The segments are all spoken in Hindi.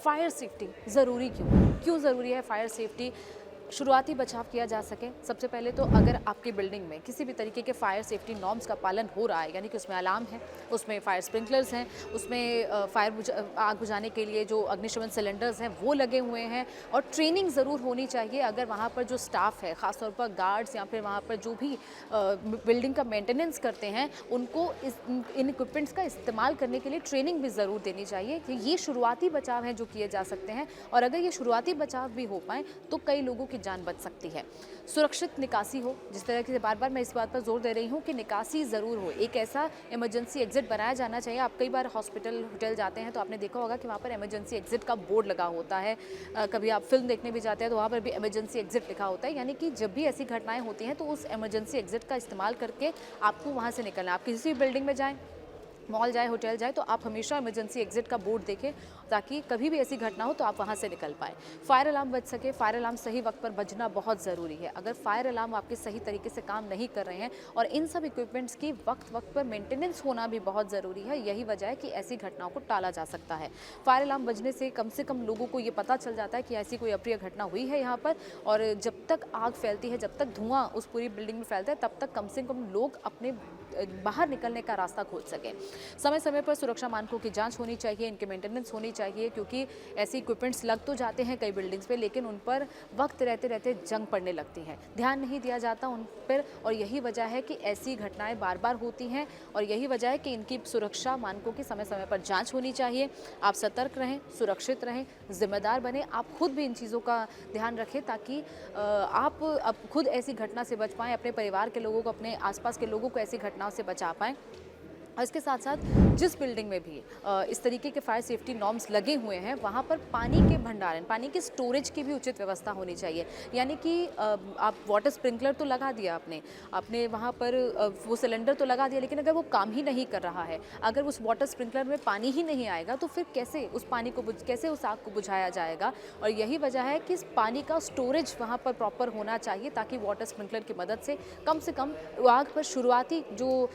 फायर सेफ्टी ज़रूरी क्यों ज़रूरी है फायर सेफ्टी? शुरुआती बचाव किया जा सके, सबसे पहले तो अगर आपकी बिल्डिंग में किसी भी तरीके के फायर सेफ्टी नॉर्म्स का पालन हो रहा है, यानी कि उसमें अलार्म है, उसमें फायर स्प्रिंकलर्स हैं, उसमें आग बुझाने के लिए जो अग्निशमन सिलेंडर्स हैं वो लगे हुए हैं, और ट्रेनिंग ज़रूर होनी चाहिए। अगर वहाँ पर जो स्टाफ है, ख़ासतौर पर गार्ड्स या फिर वहाँ पर जो भी बिल्डिंग का मेंटेनेंस करते हैं, उनको इन इक्विपमेंट्स का इस्तेमाल करने के लिए ट्रेनिंग भी ज़रूर देनी चाहिए कि ये शुरुआती बचाव हैं जो किए जा सकते हैं, और अगर ये शुरुआती बचाव भी हो पाएँ तो कई लोगों की जान बच सकती है। सुरक्षित निकासी हो, जिस तरह से बार बार मैं इस बात पर जोर दे रही हूँ कि निकासी ज़रूर हो, एक ऐसा इमरजेंसी एग्जिट बनाया जाना चाहिए। आप कई बार हॉस्पिटल होटल जाते हैं तो आपने देखा होगा कि वहाँ पर इमरजेंसी एग्जिट का बोर्ड लगा होता है। कभी आप फिल्म देखने भी जाते हैं तो वहाँ पर भी इमरजेंसी एग्जिट लिखा होता है, यानी कि जब भी ऐसी घटनाएं होती हैं तो उस इमरजेंसी एग्जिट का इस्तेमाल करके आपको वहाँ से निकलना है। आप किसी भी बिल्डिंग में जाएँ, मॉल जाए, होटल जाए, तो आप हमेशा इमरजेंसी एग्जिट का बोर्ड देखें ताकि कभी भी ऐसी घटना हो तो आप वहाँ से निकल पाएँ। फायर अलार्म बज सके, फायर अलार्म सही वक्त पर बजना बहुत ज़रूरी है। अगर फायर अलार्म आपके सही तरीके से काम नहीं कर रहे हैं, और इन सब इक्विपमेंट्स की वक्त पर मेंटेनेंस होना भी बहुत ज़रूरी है, यही वजह है कि ऐसी घटनाओं को टाला जा सकता है। फायर अलार्म बजने से कम लोगों को ये पता चल जाता है कि ऐसी कोई अप्रिय घटना हुई है यहाँ पर, और जब तक आग फैलती है, जब तक धुआं उस पूरी बिल्डिंग में फैलता है, तब तक कम से कम लोग अपने बाहर निकलने का रास्ता खोज सकें। समय समय पर सुरक्षा मानकों की जांच होनी चाहिए, इनकी मेंटेनेंस होनी चाहिए, क्योंकि ऐसे इक्विपमेंट्स लग तो जाते हैं कई बिल्डिंग्स पे, लेकिन उन पर वक्त रहते रहते जंग पड़ने लगती है, ध्यान नहीं दिया जाता उन पर, और यही वजह है कि ऐसी घटनाएं बार बार होती हैं, और यही वजह है कि इनकी सुरक्षा मानकों की समय समय पर जाँच होनी चाहिए। आप सतर्क रहें, सुरक्षित रहें, जिम्मेदार बने, आप खुद भी इन चीज़ों का ध्यान रखें ताकि आप अब खुद ऐसी घटना से बच पाएँ, अपने परिवार के लोगों को, अपने आसपास के लोगों को ऐसी घटनाओं से बचा पाएँ। और इसके साथ साथ जिस बिल्डिंग में भी इस तरीके के फायर सेफ्टी नॉर्म्स लगे हुए हैं, वहाँ पर पानी के भंडारण, पानी के स्टोरेज की भी उचित व्यवस्था होनी चाहिए। यानी कि आप वाटर स्प्रिंकलर तो लगा दिया आपने वहाँ पर वो सिलेंडर तो लगा दिया, लेकिन अगर वो काम ही नहीं कर रहा है, अगर उस वाटर स्प्रिंकलर में पानी ही नहीं आएगा, तो फिर कैसे उस आग को बुझाया जाएगा? और यही वजह है कि इस पानी का स्टोरेज वहाँ पर प्रॉपर होना चाहिए, ताकि वाटर स्प्रिंकलर की मदद से कम आग पर शुरुआती जो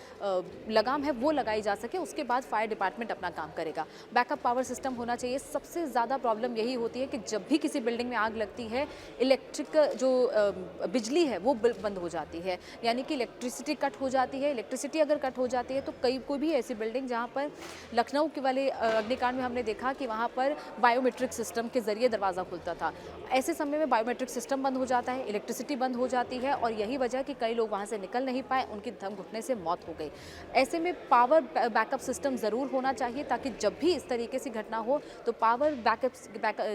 लगाम है वो लगाई जा सके, उसके बाद फायर डिपार्टमेंट अपना काम करेगा। बैकअप पावर सिस्टम होना चाहिए। सबसे ज़्यादा प्रॉब्लम यही होती है कि जब भी किसी बिल्डिंग में आग लगती है, इलेक्ट्रिक जो बिजली है वो बंद हो जाती है, यानी कि इलेक्ट्रिसिटी कट हो जाती है। इलेक्ट्रिसिटी अगर कट हो जाती है तो कोई भी ऐसी बिल्डिंग, जहाँ पर लखनऊ के वाले अग्निकांड में हमने देखा कि वहाँ पर बायोमेट्रिक सिस्टम के ज़रिए दरवाज़ा खुलता था, ऐसे समय में बायोमेट्रिक सिस्टम बंद हो जाता है, इलेक्ट्रिसिटी बंद हो जाती है, और यही वजह कि कई लोग वहाँ से निकल नहीं पाए, उनकी दम घुटने से मौत हो गई। ऐसे में पावर बैकअप सिस्टम ज़रूर होना चाहिए, ताकि जब भी इस तरीके से घटना हो तो पावर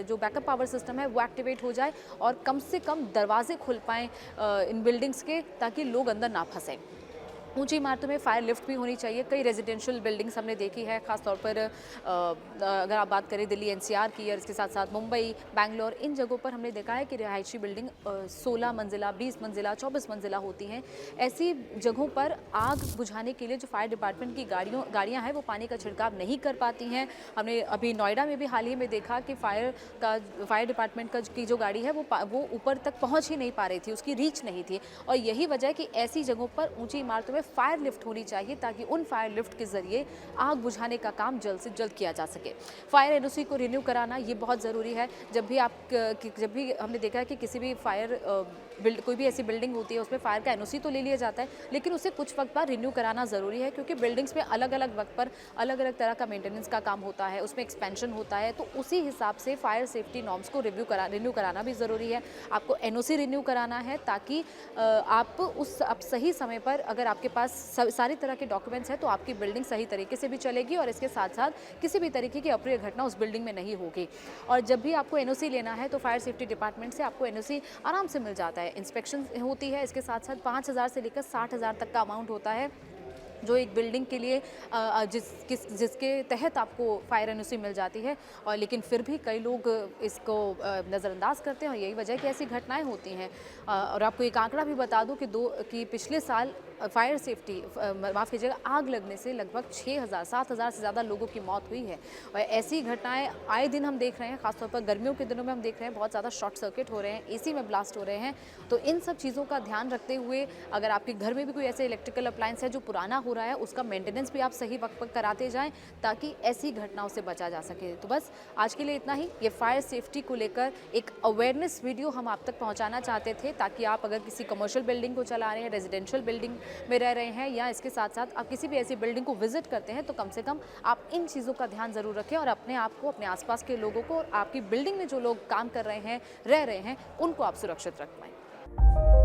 जो बैकअप पावर सिस्टम है वो एक्टिवेट हो जाए, और कम से कम दरवाजे खुल पाएँ इन बिल्डिंग्स के, ताकि लोग अंदर ना फंसें। ऊंची इमारतों में फायर लिफ्ट भी होनी चाहिए। कई रेजिडेंशियल बिल्डिंग्स हमने देखी है, खासतौर पर अगर आप बात करें दिल्ली एनसीआर की, और इसके साथ साथ मुंबई, बैंगलोर, इन जगहों पर हमने देखा है कि रिहायशी बिल्डिंग 16 मंजिला, 20 मंजिला, 24 मंजिला होती हैं। ऐसी जगहों पर आग बुझाने के लिए जो फायर डिपार्टमेंट की गाड़ियाँ हैं वो पानी का छिड़काव नहीं कर पाती हैं। हमने अभी नोएडा में भी हाल ही में देखा कि फायर डिपार्टमेंट की जो गाड़ी है वो ऊपर तक पहुँच ही नहीं पा रही थी, उसकी रीच नहीं थी, और यही वजह है कि ऐसी जगहों पर ऊंची इमारतों में फायर लिफ्ट होनी चाहिए, ताकि उन फायर लिफ्ट के जरिए आग बुझाने का काम जल्द से जल्द किया जा सके। फायर एनओसी को रिन्यू कराना ये बहुत ज़रूरी है। जब भी हमने देखा है कि किसी भी कोई भी ऐसी बिल्डिंग होती है उसमें फायर का एनओसी तो ले लिया जाता है, लेकिन उसे कुछ वक्त बाद रिन्यू कराना ज़रूरी है, क्योंकि बिल्डिंग्स में अलग अलग वक्त पर अलग अलग तरह का मेंटेनेंस का काम होता है, उसमें एक्सपेंशन होता है, तो उसी हिसाब से फायर सेफ्टी नॉर्म्स को रिन्यू कराना भी ज़रूरी है। आपको एनओसी रिन्यू कराना है, ताकि आप सही समय पर, अगर आपके पास सारी तरह के डॉक्यूमेंट्स हैं, तो आपकी बिल्डिंग सही तरीके से भी चलेगी, और इसके साथ साथ किसी भी तरीके की अप्रिय घटना उस बिल्डिंग में नहीं होगी। और जब भी आपको एनओसी लेना है तो फायर सेफ्टी डिपार्टमेंट से आपको एनओसी आराम से मिल जाता है। इंस्पेक्शन होती है, इसके साथ साथ 5,000 से लेकर 60,000 तक का अमाउंट होता है, जो एक बिल्डिंग के लिए जिसके तहत आपको फायर एनओसी मिल जाती है। और लेकिन फिर भी कई लोग इसको नज़रअंदाज करते हैं, और यही वजह है कि ऐसी घटनाएं होती हैं। और आपको एक आंकड़ा भी बता दूं कि पिछले साल फायर सेफ्टी माफ़ कीजिएगा, आग लगने से लगभग 7,000 से ज़्यादा लोगों की मौत हुई है, और ऐसी घटनाएं आए दिन हम देख रहे हैं। खासतौर पर गर्मियों के दिनों में हम देख रहे हैं बहुत ज़्यादा शॉर्ट सर्किट हो रहे हैं, एसी में ब्लास्ट हो रहे हैं। तो इन सब चीज़ों का ध्यान रखते हुए, अगर आपके घर में भी कोई ऐसे इलेक्ट्रिकल अप्लायंस है जो पुराना हो हो रहा है उसका मेंटेनेंस भी आप सही वक्त पर कराते जाएं ताकि ऐसी घटनाओं से बचा जा सके। तो बस आज के लिए इतना ही। ये फायर सेफ्टी को लेकर एक अवेयरनेस वीडियो हम आप तक पहुंचाना चाहते थे ताकि आप अगर किसी कमर्शियल बिल्डिंग को चला रहे हैं, रेजिडेंशियल बिल्डिंग में रह रहे हैं या इसके साथ साथ आप किसी भी ऐसी बिल्डिंग को विजिट करते हैं तो कम से कम आप इन चीज़ों का ध्यान ज़रूर रखें और अपने आप को, अपने आसपास के लोगों को और आपकी बिल्डिंग में जो लोग काम कर रहे हैं, रह रहे हैं, उनको आप सुरक्षित रख पाएँ।